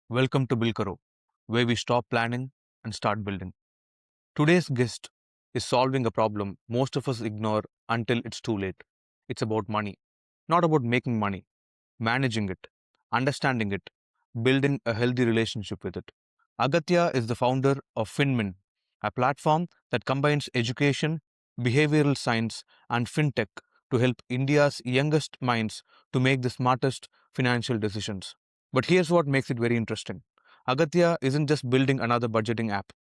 Welcome to Bilkaro, where we stop planning and start building. Today's guest is solving a problem most of us ignore until it's too late. It's about money, not about making money, managing it, understanding it, building a healthy relationship with it. Agathya is the founder of FINMIN, a platform that combines education, behavioral science, and fintech to help India's youngest minds to make the smartest financial decisions. But here's what makes it very interesting. Agathya isn't just building another budgeting app.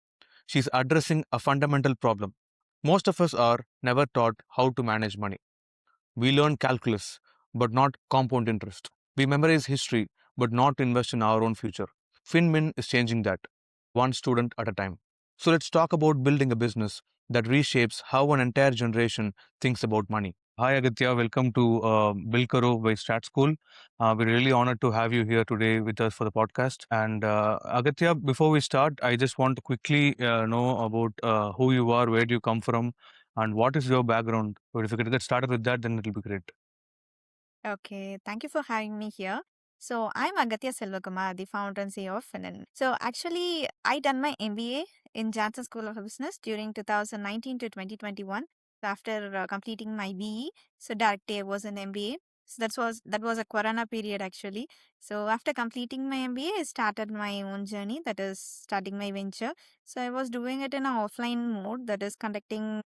She's addressing a fundamental problem. Most of us are never taught how to manage money. We learn calculus, but not compound interest. We memorize history, but not invest in our own future. FinMin is changing that, one student at a time. So let's talk about building a business that reshapes how an entire generation thinks about money. Hi, Agitya. Welcome to Bilkaro by Strat School. We're really honored to have you here today with us for the podcast. And Agitya, before we start, I just want to quickly know about who you are, where do you come from, and what is your background? So if you could get started with that, then it'll be great. Okay, thank you for having me here. So I'm Agathya Selvakumar, the founder and CEO of FINNMIN. So actually, I done my MBA in Johnson School of Business during 2019 to 2021. So after completing my BE, so directly I was in MBA. So that was a Corona period actually. So after completing my MBA, I started my own journey, that is starting my venture. So I was doing it in an offline mode, that is conducting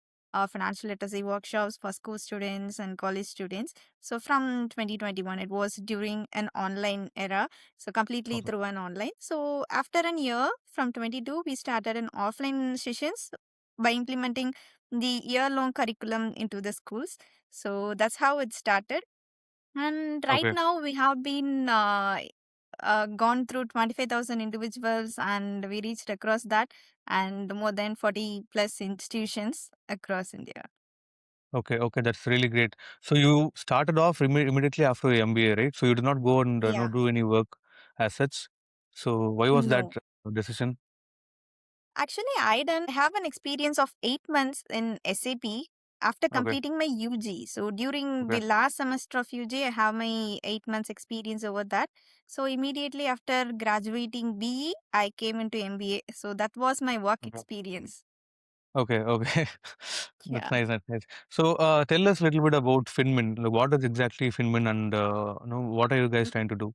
financial literacy workshops for school students and college students. So from 2021, it was during an online era, so completely Okay. through an online. So after a year, from 22, we started an offline sessions by implementing the year-long curriculum into the schools. So that's how it started. And right Okay. now, we have been gone through 25,000 individuals, and we reached across that, and more than 40 plus institutions across India. Okay. Okay. That's really great. So you started off immediately after your MBA, right? So you did not go and Yeah. do any work as such. So why was that No. decision? Actually, I didn't have an experience of 8 months in SAP after Okay. completing my UG. So during Okay. the last semester of UG, I have my 8 months experience over that. So immediately after graduating BE, I came into MBA. So that was my work Okay. experience. Okay. Okay. That's Yeah. nice. That's nice. So tell us a little bit about FinMin. Like, what is exactly FinMin, and what are you guys trying to do?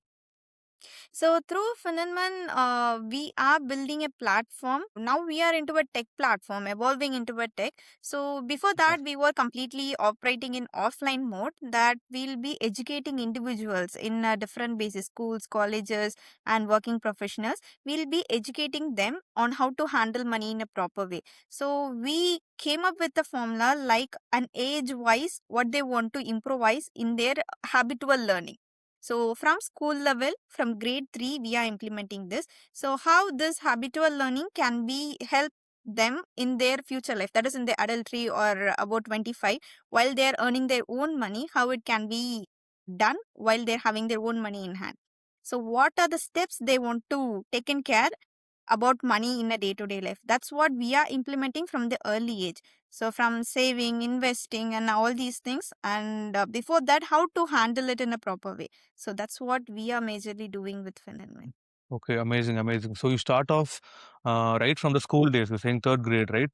So through FINNMIN, we are building a platform. Now we are into a tech platform, evolving into a tech. So before Okay. that, we were completely operating in offline mode. That we'll be educating individuals in different basis, schools, colleges, and working professionals. We'll be educating them on how to handle money in a proper way. So we came up with a formula like an age wise what they want to improvise in their habitual learning. So from school level, from grade 3, we are implementing this. So how this habitual learning can be help them in their future life, that is in their adultery or about 25, while they are earning their own money, how it can be done while they're having their own money in hand. So what are the steps they want to take in care about money in a day-to-day life. That's what we are implementing from the early age. So from saving, investing, and all these things, and before that, how to handle it in a proper way. So that's what we are majorly doing with FinNMin. Okay, amazing, amazing. So you start off right from the school days. You're saying third grade, right?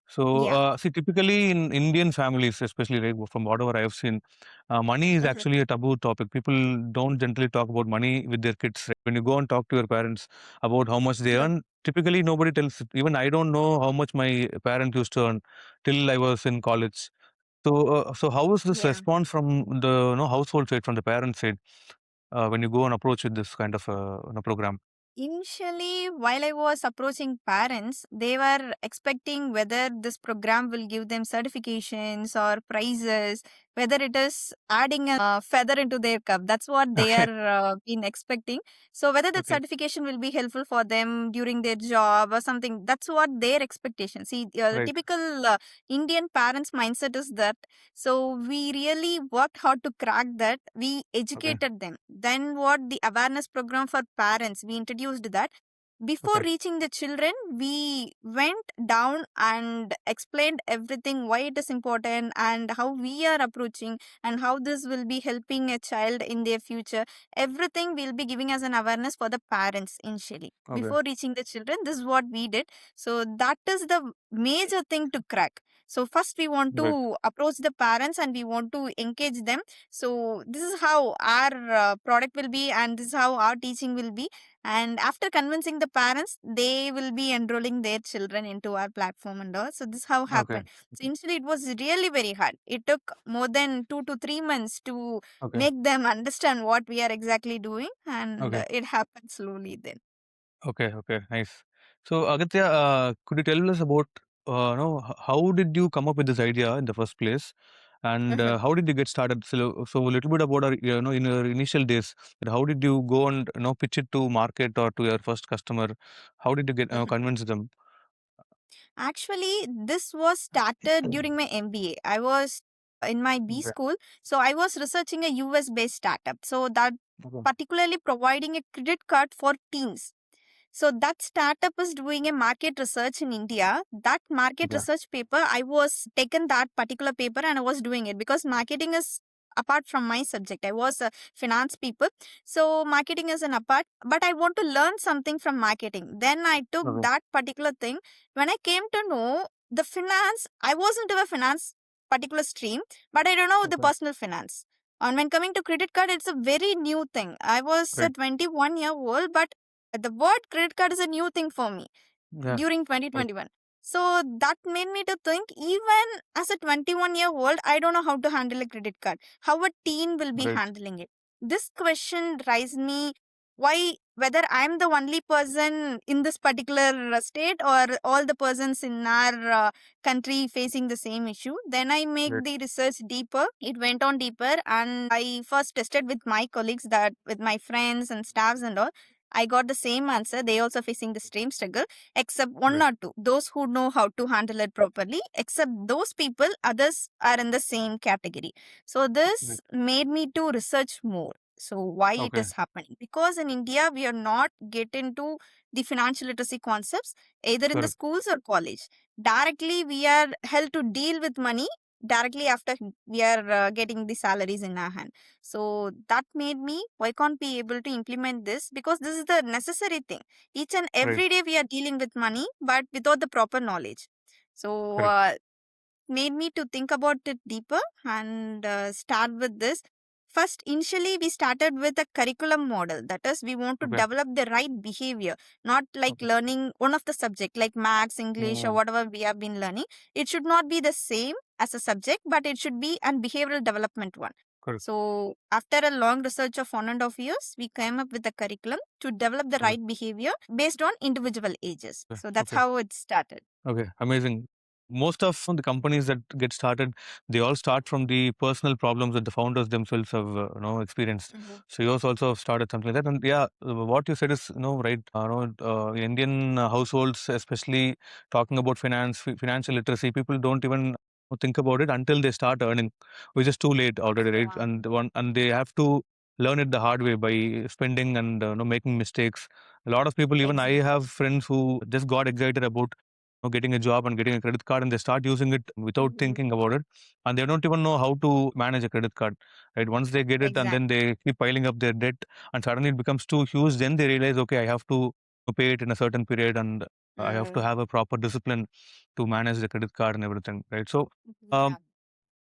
So Yeah. see, typically in Indian families, especially right, from whatever I have seen, money is Mhm. actually a taboo topic. People don't generally talk about money with their kids. Right? When you go and talk to your parents about how much they earn, typically nobody tells. Even I don't know how much my parents used to earn till I was in college. So, so how is this Yeah. response from the household side, from the parents side, when you go and approach with this kind of program? Initially, while I was approaching parents, they were expecting whether this program will give them certifications or prizes, whether it is adding a feather into their cup. That's what they Okay, are been expecting. So whether that okay, certification will be helpful for them during their job or something, that's what their expectation. See, the right. typical Indian parents' mindset is that. So we really worked hard to crack that. We Okay. educated them. Then what the awareness program for parents, we introduced that. Before Okay. reaching the children, we went down and explained everything, why it is important and how we are approaching and how this will be helping a child in their future. Everything will be giving as an awareness for the parents initially. Okay. Before reaching the children, this is what we did. So that is the major thing to crack. So first we want Right. to approach the parents and we want to engage them. So this is how our product will be and this is how our teaching will be. And after convincing the parents, they will be enrolling their children into our platform and all. So this how Okay. happened. So initially it was really very hard. It took more than 2 to 3 months to Okay. make them understand what we are exactly doing, and Okay. it happened slowly then. Okay. Okay. Nice. So, Agatya, could you tell us about, how did you come up with this idea in the first place, and how did you get started? So a little bit about our, in your initial days, that how did you go and pitch it to market or to your first customer? How did you get convince them? Actually, this was started during my MBA. I was in my B Okay. school, so I was researching a US based startup. So that Okay. particularly providing a credit card for teens. So that startup is doing a market research in India. That market Okay. research paper, I was taken that particular paper and I was doing it because marketing is apart from my subject. I was a finance people. So marketing is an apart, but I want to learn something from marketing. Then I took Okay. that particular thing. When I came to know the finance, I wasn't in a finance particular stream, but I don't know the Okay. personal finance. And when coming to credit card, it's a very new thing. I was a Great. 21-year-old, but the word credit card is a new thing for me Yeah. during Great. 2021. So that made me to think even as a 21-year-old, I don't know how to handle a credit card. How a teen will be Great. handling it. This question raised me why whether I'm the only person in this particular state or all the persons in our country facing the same issue. Then I make Great. the research deeper. It went on deeper and I first tested with my colleagues, that with my friends and staffs and all. I got the same answer. They also facing the same struggle, except one Great. or two. Those who know how to handle it properly, except those people, others are in the same category. So Great. this made me to research more. So why it Okay. is happening? Because in India we are not get into the financial literacy concepts either in the Correct. schools or college. Directly we are held to deal with money directly after we are getting the salaries in our hand. So that made me, why can't be able to implement this? Because this is the necessary thing. Each and Great. every day we are dealing with money, but without the proper knowledge. So Correct. made me to think about it deeper and start with this. First, initially, we started with a curriculum model. That is, we want to Okay. develop the right behavior, not like Okay. learning one of the subject like maths, English, or Mm, whatever we have been learning. It should not be the same as a subject, but it should be an behavioral development one. correct. So, after a long research of 1.5 years, we came up with a curriculum to develop the Okay. right behavior based on individual ages. Okay. So, that's Okay. how it started. Okay, amazing. Most of the companies that get started, they all start from the personal problems that the founders themselves have, experienced. Mhm. So yours also have started something like that. And yeah, what you said is, right. In Indian households, especially talking about financial literacy, people don't even think about it until they start earning, which is too late already, right? Yeah. And they have to learn it the hard way by spending and making mistakes. A lot of people, even I Exactly. have friends who just got excited about getting a job and getting a credit card, and they start using it without Mhm. thinking about it, and they don't even know how to manage a credit card, right? Once they get it and then Exactly. they keep piling up their debt, and suddenly it becomes too huge, then they realize, okay, I have to pay it in a certain period, and I have to Mm. have a proper discipline to manage the credit card and everything, right? So um,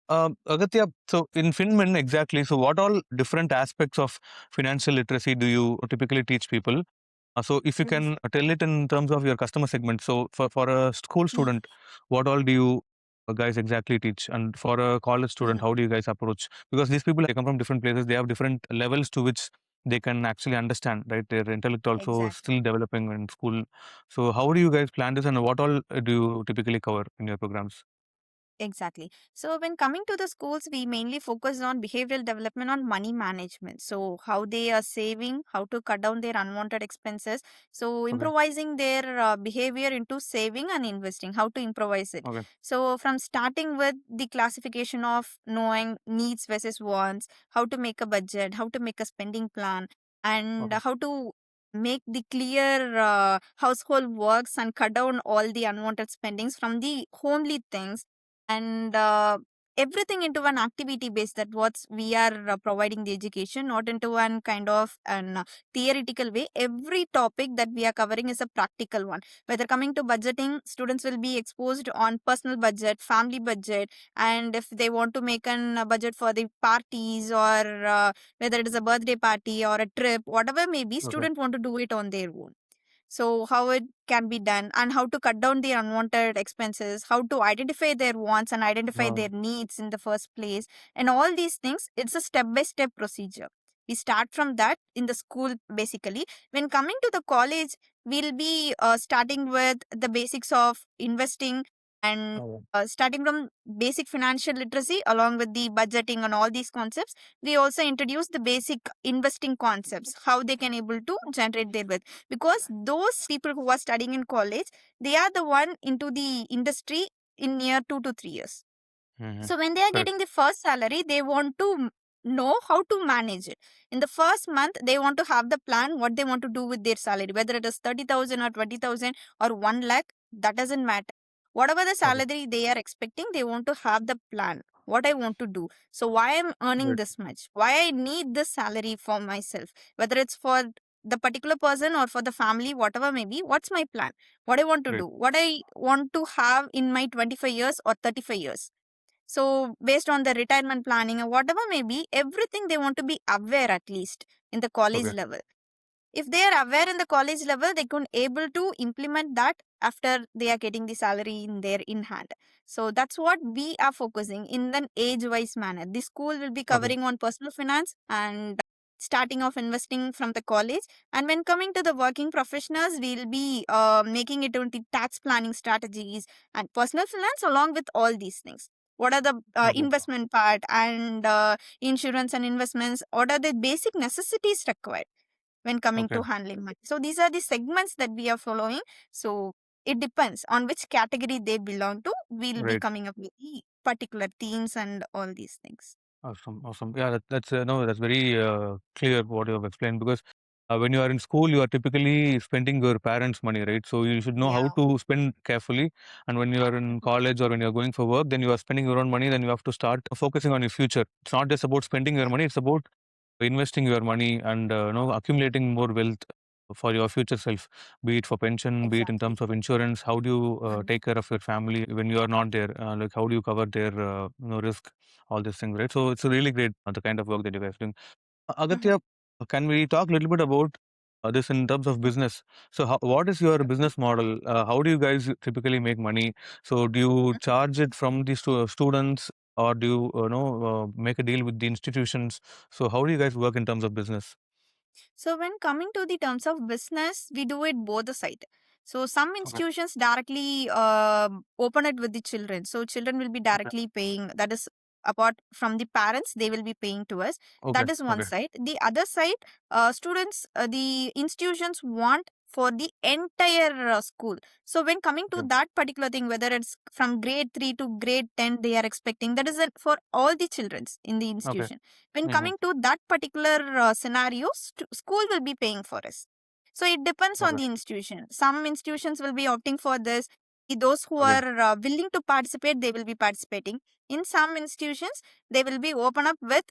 Yeah. Agatya, so in FinMin, exactly, so what all different aspects of financial literacy do you typically teach people? So if you Mhm. can tell it in terms of your customer segment. So for a school student, what all do you guys exactly teach? And for a college student, Mhm. how do you guys approach? Because these people, they come from different places. They have different levels to which they can actually understand, right? Their intellect also Exactly. still developing in school. So how do you guys plan this, and what all do you typically cover in your programs? Exactly. So when coming to the schools, we mainly focus on behavioral development on money management. So how they are saving, how to cut down their unwanted expenses. So Okay. improvising their behavior into saving and investing, how to improvise it. Okay. So from starting with the classification of knowing needs versus wants, how to make a budget, how to make a spending plan, and Okay. how to make the clear household works and cut down all the unwanted spendings from the homely things, and everything into an activity base, that what we are providing the education, not into one kind of an theoretical way. Every topic that we are covering is a practical one. Whether coming to budgeting, students will be exposed on personal budget, family budget, and if they want to make an budget for the parties, or whether it is a birthday party or a trip, whatever may be, Okay. student want to do it on their own. So how it can be done, and how to cut down the unwanted expenses, how to identify their wants and identify Uh, their needs in the first place, and all these things, it's a step by step procedure. We start from that in the school basically. When coming to the college, we'll be starting with the basics of investing, and oh, starting from basic financial literacy along with the budgeting and all these concepts. We also introduce the basic investing concepts, how they can able to generate their wealth, because those people who are studying in college, they are the one into the industry in near 2 to 3 years. mhm. So when they are Correct. getting the first salary, they want to know how to manage it. In the first month, they want to have the plan what they want to do with their salary, whether it is 30,000 or 20,000 or 1 lakh, that doesn't matter. Whatever the Okay. salary they are expecting, they want to have the plan. What I want to do. So why I'm earning Great. this much? Why I need this salary for myself? Whether it's for the particular person or for the family, whatever may be, what's my plan? What I want to Great. do? What I want to have in my 25 years or 35 years? So, based on the retirement planning or whatever may be, everything they want to be aware at least in the college Okay. level. If they are aware in the college level, they can able to implement that after they are getting the salary in their in hand. So that's what we are focusing in an age wise manner. The school will be Okay. covering on personal finance and starting off investing from the college. And when coming to the working professionals, we'll be making it into tax planning strategies and personal finance along with all these things. What are the Okay. investment part and insurance and investments? What are the basic necessities required when coming Okay. to handling money? So these are the segments that we are following. So it depends on which category they belong to. We'll be Great. coming up with the particular themes and all these things. Awesome. Awesome. Yeah, that's no, that's very clear what you have explained because when you are in school, you are typically spending your parents' money, right? So you should know how Yeah. to spend carefully. And when you are in college or when you are going for work, then you are spending your own money. Then you have to start focusing on your future. It's not just about spending your Yeah. money; it's about investing your money and accumulating more wealth for your future self, be it for pension, be it in Exactly. terms of insurance. How do you Mhm. take care of your family when you are not there? Like how do you cover their risk, all these things, right? So it's really great the kind of work that you guys doing. Mhm. Agatya, can we talk a little bit about this in terms of business? So what is your business model? How do you guys typically make money? So do you charge it from the students, or do you make a deal with the institutions? So how do you guys work in terms of business? So when coming to the terms of business, we do it both the side. So some Okay. institutions directly open it with the children. So children will be Okay. directly paying. That is apart from the parents, they will be paying to us. Okay. That is one Okay. side. The other side, students, the institutions want for the entire school. So when coming to Okay. that particular thing, whether it's from grade 3 to grade 10, they are expecting, that is for all the childrens in the Okay. institution. When Hmm. coming to that particular scenario, school will be paying for us. So it depends on Okay. the institution. Some institutions will be opting for this. Those who Okay. are willing to participate, they will be participating. In some institutions, they will be open up with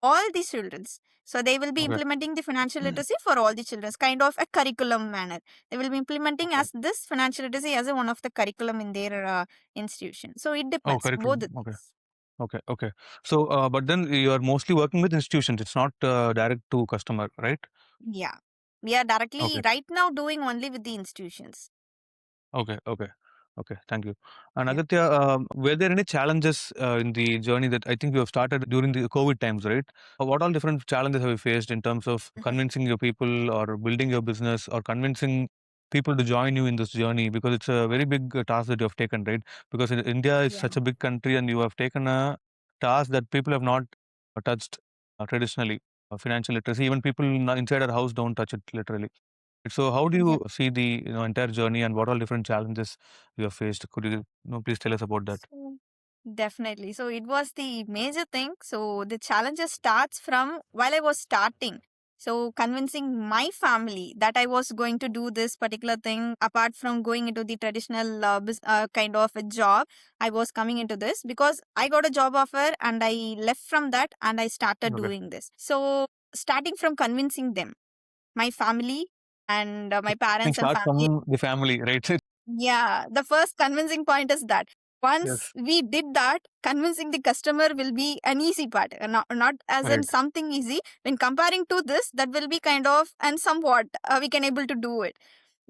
all the childrens. So they will be Okay. implementing the financial literacy for all the children, kind of a curriculum manner. They will be implementing Okay. as this financial literacy as a one of the curriculum in their institution. So it Oh, depends, both curriculum. the Okay. things. Okay. Okay. So, but then you are mostly working with institutions. It's not direct to customer, right? Yeah. We are directly Okay. right now doing only with the institutions. Okay. Okay. Okay. Thank you. And Yeah. Agastya, were there any challenges in the journey that I think you have started during the COVID times, right? What all different challenges have you faced in terms of Mhm. convincing your people or building your business or convincing people to join you in this journey? Because it's a very big task that you have taken, right? Because India is Yeah. such a big country and you have taken a task that people have not touched traditionally. Financial literacy, even people inside our house don't touch it literally. So how do Yeah. you see the entire journey and what all different challenges you have faced? Could you please tell us about that? So definitely. So it was the major thing. So the challenges starts from while I was starting. So convincing my family that I was going to do this particular thing apart from going into the traditional kind of a job, I was coming into this because I got a job offer and I left from that and I started Okay. doing this. So starting from convincing them, my family and my Things parents and start family. from the family, right? Yeah, the first convincing point is that once Yes. we did that, convincing the customer will be an easy part, not as in Right. something easy. When comparing to this, that will be kind of and somewhat we can able to do it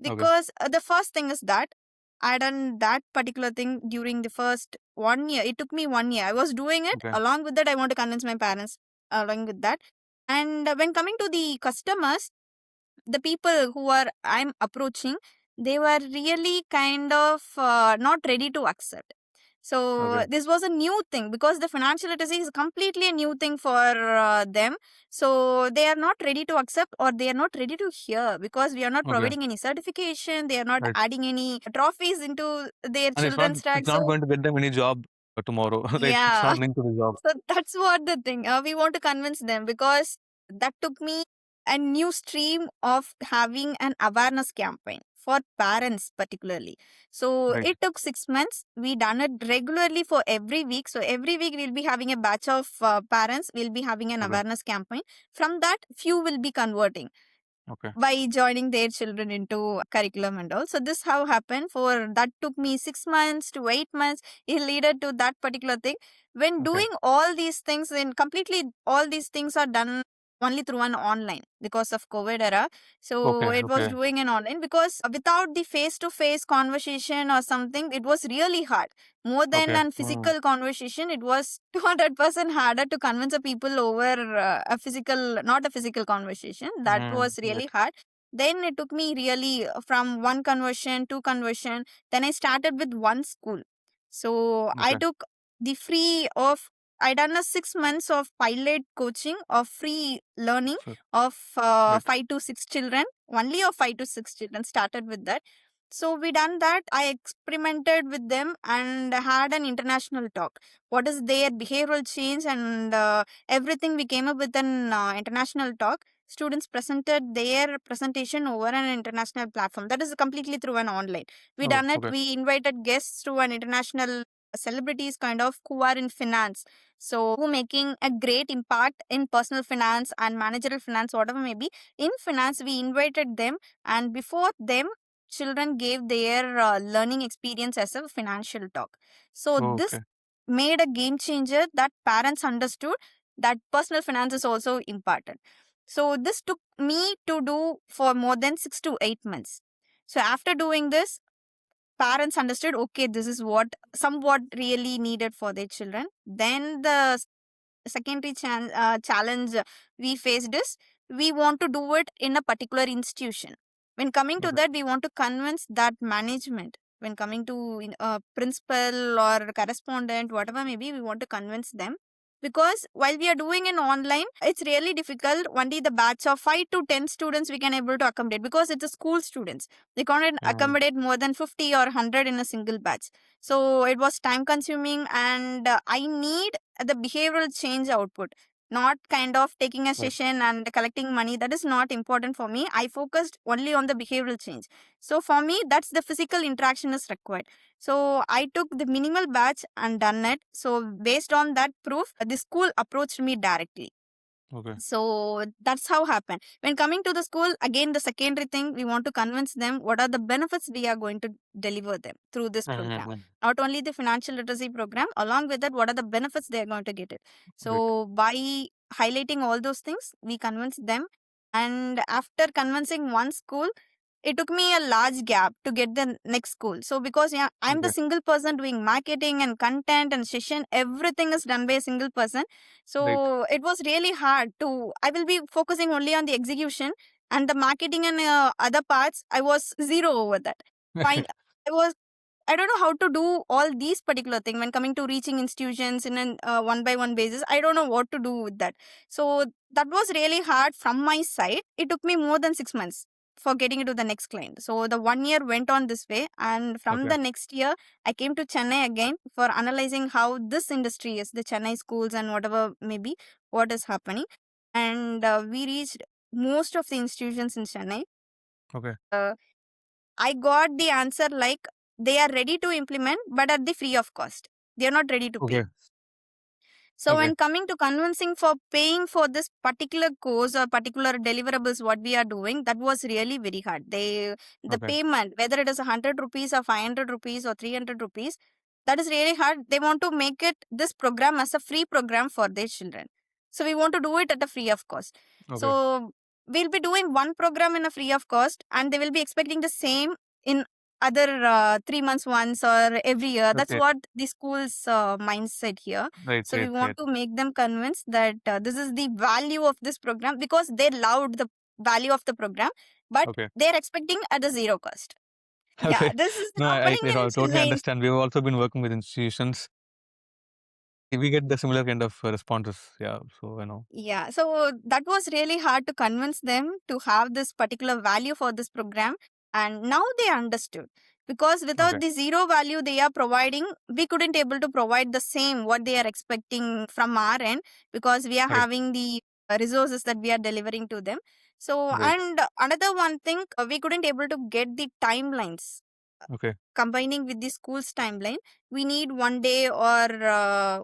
Okay. because the first thing is that I done that particular thing during the first 1 year. It took me 1 year. I was doing it. Okay. Along with that, I want to convince my parents along with that. And when coming to the customers, the people who are I'm approaching, they were really kind of not ready to accept. So Okay. this was a new thing because the financial literacy is completely a new thing for them. So they are not ready to accept or they are not ready to hear because we are not Okay. providing any certification. They are not Right. adding any trophies into their And children's it's tag. not So going to get them any job tomorrow, right? It's yeah, not linked to the job. so that's what the thing. We want to convince them because that took me a new stream of having an awareness campaign for parents particularly. So Right. it took 6 months. We done it regularly for every week. So every week we'll be having a batch of parents. We'll be having an Okay. awareness campaign. From that, few will be converting Okay. by joining their children into curriculum and all. So this how happened for that took me 6 months to 8 months. It led to that particular thing. When Okay. doing all these things, then completely all these things are done only through an online because of COVID era. So Okay. it was Okay. doing an online because without the face to face conversation or something, it was really hard. More than Okay. a physical conversation, it was 200% harder to convince a people over a physical, not a physical conversation. That was Right. really hard. Then it took me really from one conversion to conversion. Then I started with one school. So I Okay. took the free of I done a 6 months of pilot coaching of free learning So, of right. 5 to 6 children. Only of 5 to 6 children started with that. So we done that. I experimented with them and had an international talk. What is their behavioral change and everything? We came up with an international talk. Students presented their presentation over an international platform. That is completely through an online. We Oh, done it. okay. We invited guests to an international celebrities kind of who are in finance, so who making a great impact in personal finance and managerial finance, whatever may be. In finance, we invited them, and before them, children gave their learning experience as a financial talk. So Oh, this okay. made a game changer that parents understood that personal finance is also important. So this took me to do for more than 6 to 8 months. So after doing this, parents understood, okay, this is what somewhat really needed for their children. Then the secondary challenge we faced is we want to do it in a particular institution. When coming to Okay. that, we want to convince that management. When coming to principal or correspondent, whatever maybe, we want to convince them because while we are doing in online, it's really difficult. Only the batch of 5 to 10 students we can able to accommodate because it's a school students. They can't accommodate more than 50 or 100 in a single batch. So it was time consuming, and I need the behavioral change output, not kind of taking a Right. session and collecting money. That is not important for me. I focused only on the behavioral change. So for me, that's the physical interaction is required. So I took the minimal batch and done it. So based on that proof, the school approached me directly. Okay. So that's how happened. When coming to the school, again, the secondary thing, we want to convince them what are the benefits we are going to deliver them through this program. Mm-hmm. Not only the financial literacy program, along with that, what are the benefits they are going to get it. Right. So by highlighting all those things, we convince them. And after convincing one school, it took me a large gap to get the next school. So because yeah, I'm the Okay. single person doing marketing and content and session, everything is done by a single person. Right. So it was really hard to. I will be focusing only on the execution and the marketing and other parts. I was zero over that. Fine. I was I don't know how to do all these particular thing when coming to reaching institutions in an one by one basis. I don't know what to do with that. So that was really hard from my side. It took me more than 6 months for getting into the next client. So the 1 year went on this way, and from Okay. the next year, I came to Chennai again for analyzing how this industry is, the Chennai schools and whatever maybe what is happening. And we reached most of the institutions in Chennai. Okay. Uh, I got the answer like they are ready to implement, but at the free of cost. They are not ready to pay. Okay. So Okay. when coming to convincing for paying for this particular course or particular deliverables, what we are doing, that was really very hard. The Okay. payment, whether it is 100 rupees or 500 rupees or 300 rupees, that is really hard. They want to make it this program as a free program for their children. So we want to do it at a free of cost. Okay. So we'll be doing one program in a free of cost, and they will be expecting the same in other 3 months once or every year. That's Okay. what the school's mindset here. Right. So we Right. want Right. to make them convinced that this is the value of this program, because they loved the value of the program, but Okay. they're expecting at a zero cost. Yeah, Okay. this is No, I happening in totally Chennai. understand. We've also been working with institutions. We get the similar kind of responses. Yeah. So, Yeah, so that was really hard to convince them to have this particular value for this program. And now they understood, because Okay. without the zero value they are providing, we couldn't able to provide the same what they are expecting from our end, because we are Right. having the resources that we are delivering to them. So, Right. and another one thing, we couldn't able to get the timelines Okay. combining with the school's timeline. We need 1 day or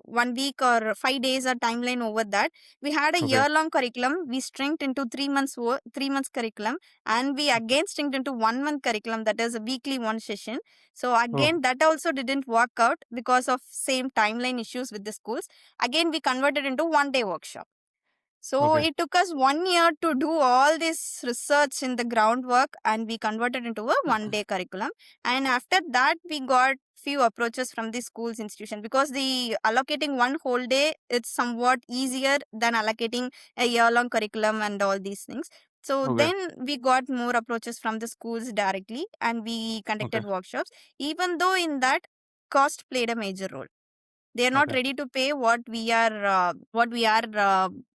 1 week or 5 days or timeline over that. We had a Okay. year long curriculum. We strinked into 3 months 3 months curriculum, and we again strinked into 1 month curriculum, that is a weekly one session. So Oh. again that also didn't work out because of same timeline issues with the schools. Again we converted into 1 day workshop. So Okay. it took us 1 year to do all this research in the groundwork, and we converted into a 1 day curriculum. And after that, we got few approaches from the schools institution, because the allocating one whole day, it's somewhat easier than allocating a year long curriculum and all these things. So Okay. then we got more approaches from the schools directly, and we Okay. conducted workshops. Even though in that, cost played a major role. They are not Okay. ready to pay what we are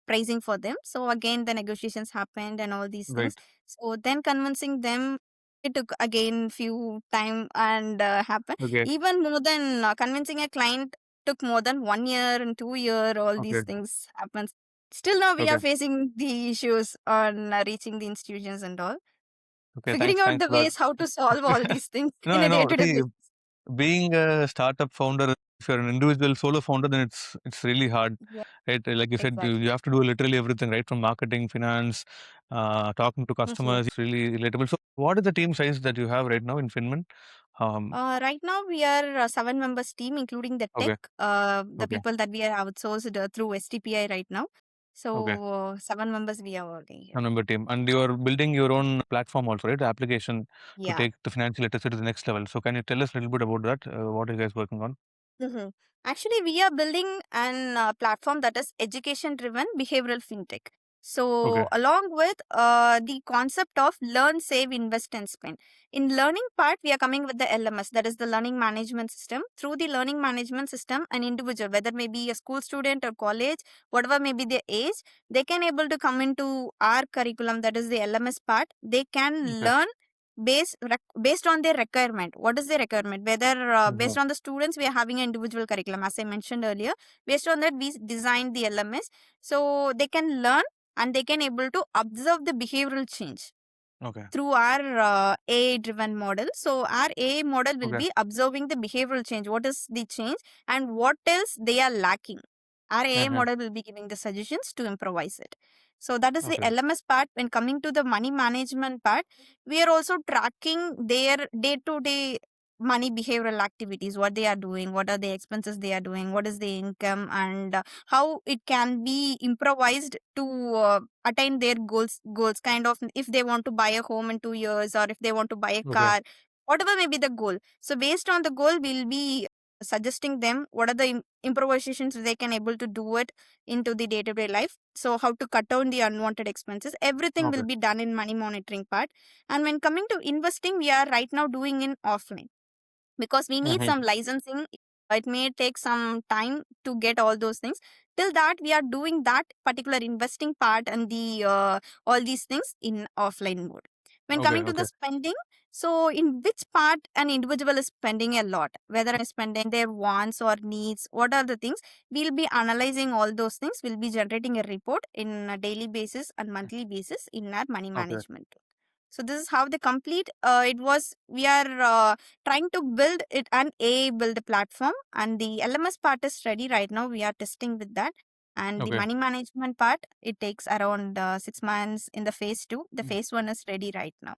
pricing for them. So again the negotiations happened and all these things. Right. So then convincing them, it took again few time and happened. Okay. Even more than convincing a client took more than 1 year and 2 year. All these Okay. things happens. Still now we Okay. are facing the issues on reaching the institutions and all, Okay. figuring Thanks. out Thanks the a lot. ways how to solve all these things No, in I a day know. to day See, basis. being a startup founder, if you're an individual solo founder, then it's really hard, Yeah, right? Like you said, you exactly. have to do literally everything, right? From marketing, finance, talking to Mhm. customers. It's really relatable. So, what is the team size that you have right now in Finman? Right now, we are a 7 members team, including the tech, Okay. the Okay. people that we are outsourced through STPI right now. Okay. So, 7 members we are working here. A member team, and you're building your own platform also, right? Application to Yeah. take the financial literacy to the next level. So, can you tell us a little bit about that? What are you guys working on? Mhm. Actually, we are building an platform that is education driven behavioral fintech. Okay. So, along with the concept of learn, save, invest, and spend. In learning part, we are coming with the LMS, that is the learning management system. Through the learning management system, an individual, whether maybe a school student or college, whatever may be their age, they can able to come into our curriculum, that is the LMS part. They can Okay. learn based on their requirement. What is their requirement? Whether Mhm. based on the students, we are having an individual curriculum, as I mentioned earlier. Based on that, we designed the LMS, so they can learn and they can able to observe the behavioral change Okay. through our AI driven model. So our AI model will Okay. be observing the behavioral change. What is the change and what else they are lacking. Our AI Uh-huh. model will be giving the suggestions to improvise it. So that is the Okay. LMS part. When coming to the money management part, we are also tracking their day to day money behavioral activities, what they are doing, what are the expenses they are doing, what is the income, and how it can be improvised to attain their goals kind of, if they want to buy a home in 2 years, or if they want to buy a Okay. car, whatever may be the goal. So based on the goal, we'll be suggesting them what are the improvisations they can able to do it into the day to day life. So how to cut down the unwanted expenses, everything will Okay. be done in money monitoring part. And when coming to investing, we are right now doing in offline, because we need Mhm. some licensing. It may take some time to get all those things. Till that, we are doing that particular investing part and the all these things in offline mode. When Okay. coming to Okay. the spending, So in which part an individual is spending a lot, whether spending their wants or needs, what are the things, we'll be analyzing all those things. We'll be generating a report in a daily basis and monthly basis in our money Okay. management tool. So this is how the complete it was. We are trying to build it an A build platform, and the LMS part is ready right now. We are testing with that, and the Okay. money management part, it takes around 6 months in the phase 2. The Mm. phase 1 is ready right now.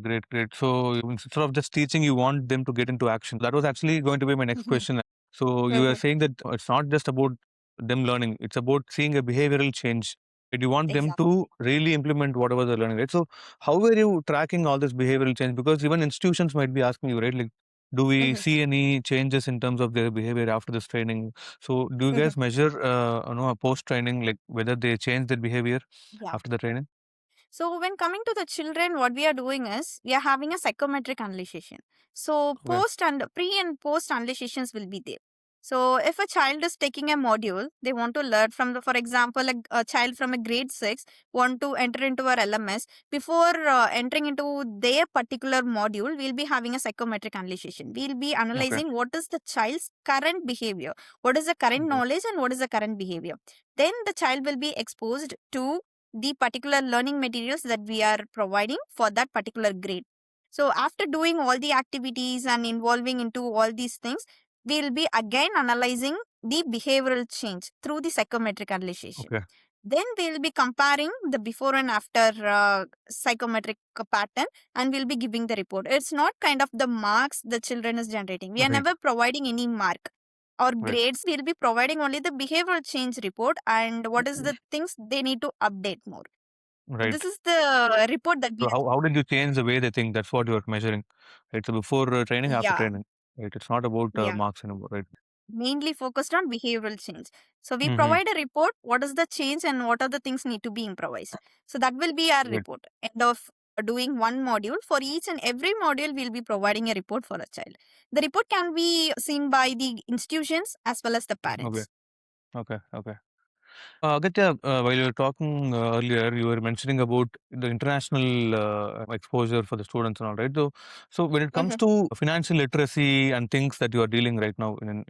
Great, great. So instead of just teaching, you want them to get into action. That was actually going to be my next Mhm. question. So you were Mhm. saying that it's not just about them learning; it's about seeing a behavioral change. And you want them to Exactly. really implement whatever they're learning, right? So how are you tracking all this behavioral change? Because even institutions might be asking you, right? Like, do we Mhm. see any changes in terms of their behavior after this training? So do you Mhm. guys measure, a post training, like whether they change their behavior Yeah. after the training? So when coming to the children, what we are doing is we are having a psychometric analysis. So Okay. post and pre and post analysis will be there. So if a child is taking a module, they want to learn from the, for example, a child from a grade 6 want to enter into our LMS. Before entering into their particular module, we'll be having a psychometric analysis. We'll be Okay. analyzing what is the child's current behavior, what is the current Okay. knowledge, and what is the current behavior. Then the child will be exposed to the particular learning materials that we are providing for that particular grade. So after doing all the activities and involving into all these things, we'll be again analyzing the behavioral change through the psychometric analysis. Okay. Then we'll be comparing the before and after psychometric pattern, and we'll be giving the report. It's not kind of the marks the children is generating. We are Right. never providing any mark or Right. grades. We'll be providing only the behavioral change report and what is the things they need to update more. So Right. this is the report that we So are. how did you change the way they think? That's what you're measuring, right? So before training, after Yeah, training, right? It's not about yeah. marks anymore, right? Mainly focused on behavioral change. So we Mm-hmm. provide a report, what is the change and what are the things need to be improvised. So that will be our Right. report. End of doing one module, for each and every module we'll be providing a report for a child. The report can be seen by the institutions as well as the Okay. parents. Okay. Okay. Agatya, while you were talking earlier, you were mentioning about the international exposure for the students and all, right? So when it comes Mhm. to financial literacy and things that you are dealing right now in,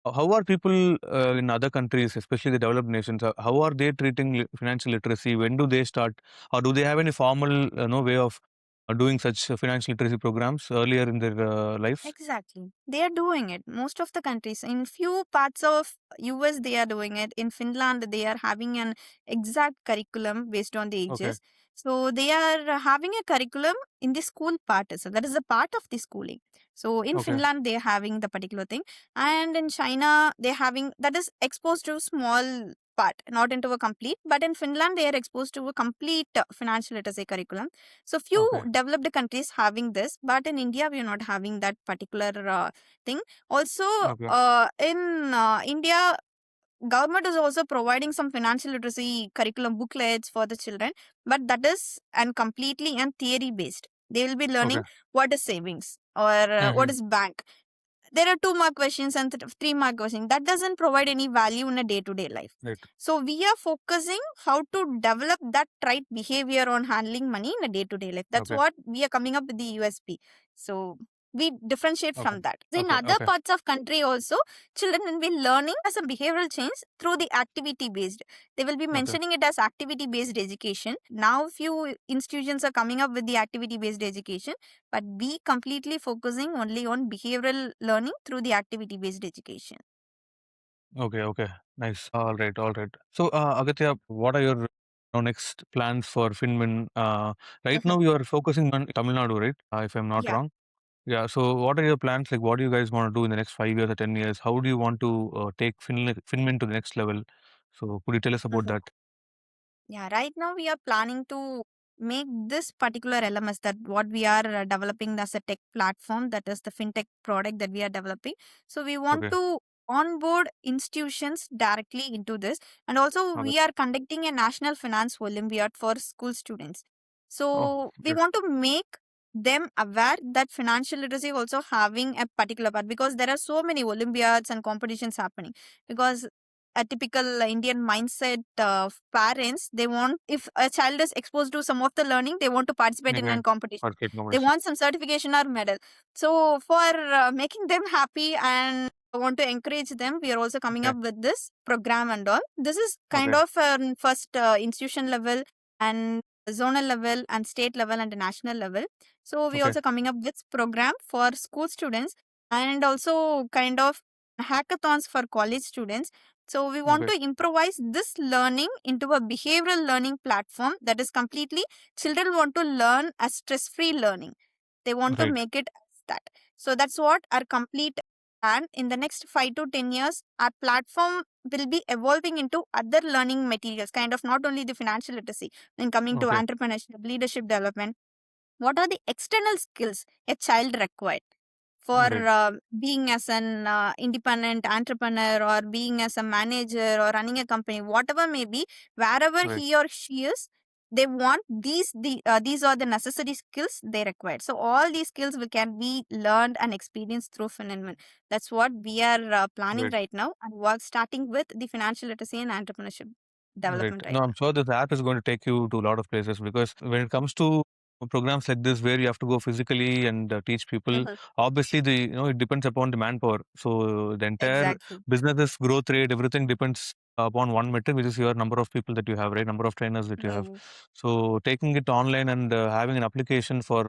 how are people in other countries, especially the developed nations, how are they treating financial literacy? When do they start, or do they have any formal, way of doing such financial literacy programs earlier in their lives? Exactly. They are doing it. Most of the countries. In few parts of US they are doing it. In Finland they are having an exact curriculum based on the Okay. ages. So they are having a curriculum in the school part. So that is a part of the schooling. So in Okay. Finland they are having the particular thing. And in China they're having that is exposed to small part, not into a complete. But in Finland they are exposed to a complete financial literacy curriculum. So few Okay. developed countries having this, but in India we are not having that particular thing. Also, Okay. in India, government is also providing some financial literacy curriculum booklets for the children, but that is and completely and theory based. They will be learning Okay. what is savings or what Mm-hmm. is bank. There are 2 mark questions and 3 mark questions. That doesn't provide any value in a day to day life. Right. So we are focusing how to develop that right behavior on handling money in a day to day life. That's Okay. what we are coming up with the USP. So we differentiate Okay. from that. In Okay. other Okay. parts of country also, children will be learning as a behavioral change through the activity based. They will be Okay. mentioning it as activity based education. Now few institutions are coming up with the activity based education, but we completely focusing only on behavioral learning through the activity based education. Okay, okay. Nice. All right, all right. So, Agatya, what are your next plans for FINMIN? Right Mhm. now, you are focusing on Tamil Nadu, right? If I'm not Yeah. wrong. Yeah. So, what are your plans? Like, what do you guys want to do in the next 5 years or 10 years? How do you want to take FINMIN to the next level? So, could you tell us about Mhm. that? Yeah, right now we are planning to make this particular LMS that what we are developing as a tech platform, that is the fintech product that we are developing. So we want Okay. to onboard institutions directly into this, and also Okay. we are conducting a national finance olympiad for school students. Oh, So we okay. want to make them aware that financial literacy also having a particular part, because there are so many olympiads and competitions happening, because a typical Indian mindset of parents. They want, if a child is exposed to some of the learning, they want to participate in Okay. a competition. Or kid They nomination. want some certification or medal. So for making them happy and want to encourage them, we are also coming Okay. up with this program and all. This is kind Okay. of first institution level and zonal level and state level and national level. So we Okay. also coming up with program for school students and also kind of hackathons for college students. So we want Okay. to improvise this learning into a behavioral learning platform that is completely children want to learn as stress free learning. They want to Great. make it as that. So that's what our complete plan. In the next 5 to 10 years, our platform will be evolving into other learning materials, kind of not only the financial literacy, then coming to Okay. entrepreneurship, leadership development. What are the external skills a child required for Great. being as an independent entrepreneur or being as a manager or running a company, whatever may be, wherever Great. he or she is, they want these are the necessary skills they require. So all these skills can be learned and experienced through FINNMIN. That's what we are planning Great. right now and work starting with the financial literacy and entrepreneurship Great. development right No, now. I'm sure this app is going to take you to a lot of places because when it comes to programs like this where you have to go physically and teach people, Mhm. obviously it depends upon the manpower. So the entire Exactly. business's growth rate, everything depends upon one metric, which is your number of people that you have, right? Number of trainers that you have. Mm, So taking it online and having an application for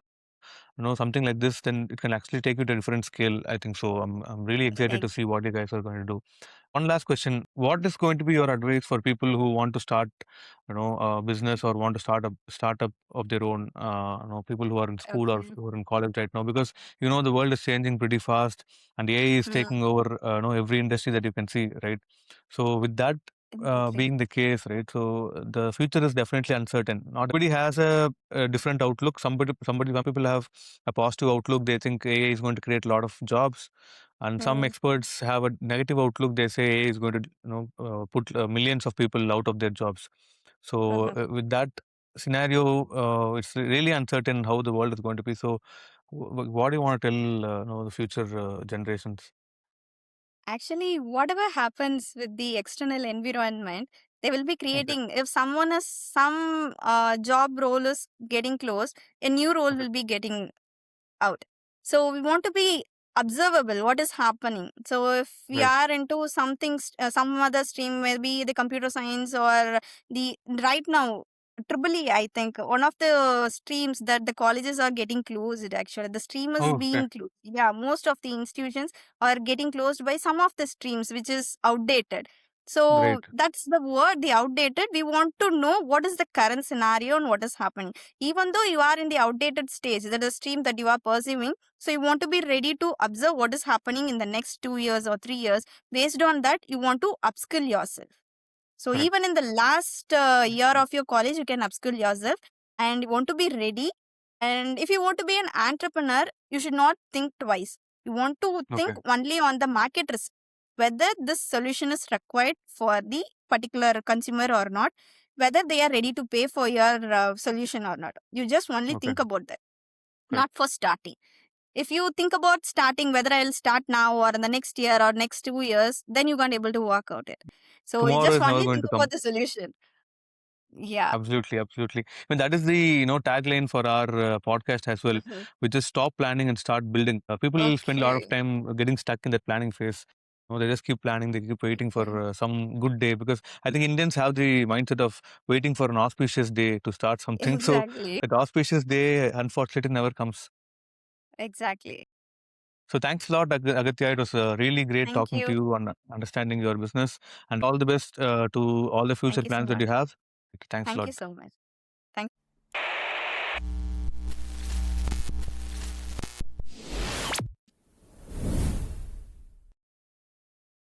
something like this, then it can actually take you to a different scale. I think so. I'm really excited to ex- see what you guys are going to do. One last question: what is going to be your advice for people who want to start, a business or want to start a startup of their own? People who are in school or okay. who are in college right now, because the world is changing pretty fast, and AI is Mm, taking over, every industry that you can see, right? So with that exactly. being the case, right? So the future is definitely uncertain. Not everybody has a different outlook. Some people have a positive outlook. They think AI is going to create a lot of jobs, and some Mm, experts have a negative outlook. They say AI is going to put millions of people out of their jobs. So mhm. with that scenario, it's really uncertain how the world is going to be. So what do you want to tell the future generations? Actually, whatever happens with the external environment, they will be Okay. creating. If someone is some job role is getting closed, a new role Okay. will be getting out. So we want to be observable what is happening. So if we Right. are into something, some other stream, maybe the computer science or the right now. Triple E, I think one of the streams that the colleges are getting closed. Actually, the stream is Oh, okay. being closed. Yeah, most of the institutions are getting closed by some of the streams, which is outdated. So Great. that's the word, the outdated. We want to know what is the current scenario and what is happening even though you are in the outdated stage, that is stream that you are pursuing. So you want to be ready to observe what is happening in the next 2 years or 3 years. Based on that, you want to upskill yourself. So Correct. even in the last year of your college, you can upskill yourself and you want to be ready. And if you want to be an entrepreneur, you should not think twice. You want to think Okay. only on the market risk, whether this solution is required for the particular consumer or not, whether they are ready to pay for your solution or not. You just only Okay. think about that, Correct. not for starting. If you think about starting, whether I'll start now or in the next year or next 2 years, then you can't able to work out it. So you Tomorrow just is never only going think to come. about the solution. Yeah. Absolutely, absolutely. I mean, that is the tagline for our podcast as well, Mhm. which is stop planning and start building. People spend a lot of Okay. time getting stuck in that planning phase. They just keep planning. They keep waiting for Okay. some good day because I think Indians have the mindset of waiting for an auspicious day to start something. So Exactly. that auspicious day, unfortunately, never comes. Exactly. So thanks a lot, Agathya. It was really great Thank talking to you. you and understanding your business. And all the best to all the future Thank you so plans that you much. have. Thanks a Thank you lot. so much. Thank